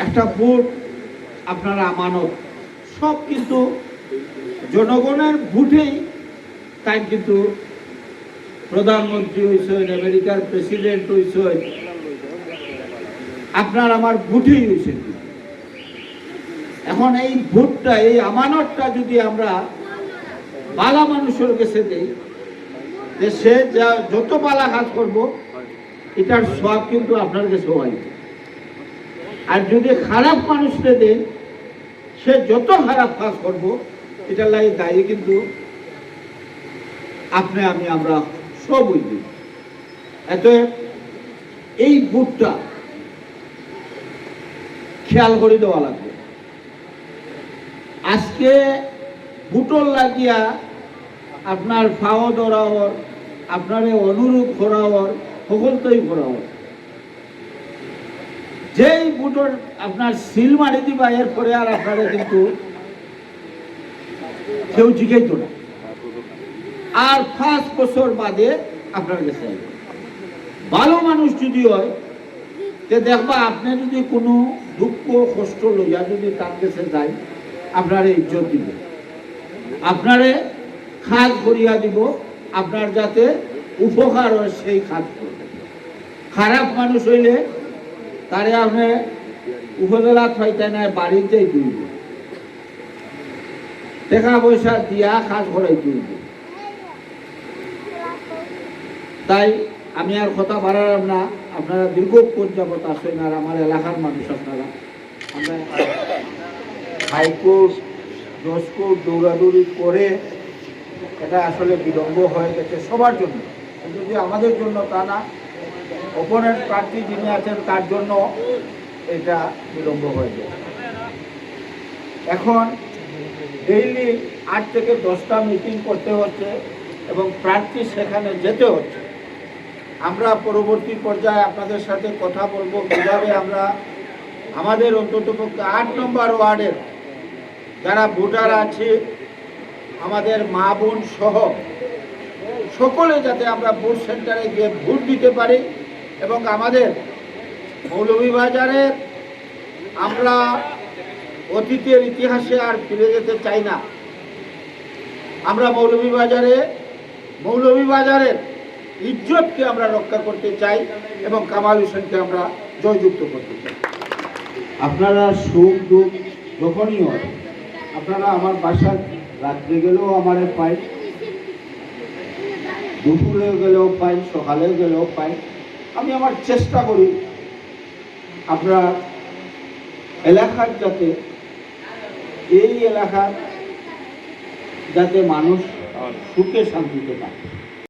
একটা ভোট আপনারা আমানত, সব কিন্তু জনগণের ভোটেই তাই কিন্তু প্রধানমন্ত্রী হয়েছেন, আমেরিকার প্রেসিডেন্ট হয়েছেন, আপনার আমার ভোটেই হয়েছে। এখন এই ভোটটা, এই আমানতটা যদি আমরা বালা মানুষের কাছে দেই, যে সে যা যত বালা কাজ করব এটার সব কিন্তু আপনার কাছে হয়। আর যদি খারাপ মানুষকে দেন, সে যত খারাপ কাজ করব এটার লাগে দায়ী কিন্তু আপনি আমি আমরা সব বুঝি। এত এই ভোটটা খেয়াল করে দেওয়া লাগবে। আজকে ভোটর লাগিয়া আপনার ফাও ধরাওয়ার, আপনার অনুরোধ করাওয়ার, সকলতেই করাওয়ার, যেই ভোটর আপনার সিল মারি দিবা এরপরে আর আপনারা কিন্তু কেউ জিজ্ঞাইত না। আর 5 বছর বাদে আপনার কাছে ভালো মানুষ যদি হয়, যে দেখবা আপনি যদি কোনো দুঃখ কষ্ট লইয়া যদি তার কাছে যায়, আপনারে ইজ্জত দিব, আপনারে খাজ করিয়া দিব, আপনার যাতে উপকার হয় সেই খাজ করবে। খারাপ মানুষ হইলে তারে আপনি উপজেলা পাইতে না, বাড়িতেই তুলব, টাকা পয়সা দিয়া কাজ করাই তুলব। তাই আমি আর কথা বাড়ালাম না, আপনারা দীর্ঘক্ষণ যাবত আসেন, আর আমার এলাকার মানুষ আপনারা, আমরা হাইকোর্ট জজ কোর্ট দৌড়াদৌড়ি করে এটা আসলে বিলম্ব হয়ে গেছে সবার জন্য, কিন্তু যে আমাদের জন্য তা না, অপোনেন্ট প্রার্থী যিনি আছেন তার জন্য এটা বিলম্ব হয়ে গেছে। এখন ডেইলি 8 থেকে 10টা মিটিং করতে হচ্ছে এবং প্রার্থী সেখানে যেতে হচ্ছে। আমরা পরবর্তী পর্যায়ে আপনাদের সাথে কথা বলবো কিভাবে আমরা আমাদের অন্ততপক্ষে 8 নম্বর ওয়ার্ডের যারা ভোটার আছে, আমাদের মা বোন সহ সকলে যাতে আমরা ভোট সেন্টারে গিয়ে ভোট দিতে পারি। এবং আমাদের মৌলভীবাজারের আমরা অতীতের ইতিহাসে আর ফিরে যেতে চাই না। আমরা মৌলভীবাজারের ইজ্জতকে আমরা রক্ষা করতে চাই এবং কামাল হোসেনকে আমরা জয়যুক্ত করতে চাই। আপনারা সুখ দুঃখ যখনই হয়, আপনারা আমার বাসায় রাত্রে গেলেও আমারে পাই, দুপুরে গেলেও পাই, সকালে গেলেও পাই। আমি আমার চেষ্টা করি আপনার এলাকার যাতে, এই এলাকার যাতে মানুষ সুখে শান্তিতে পায়।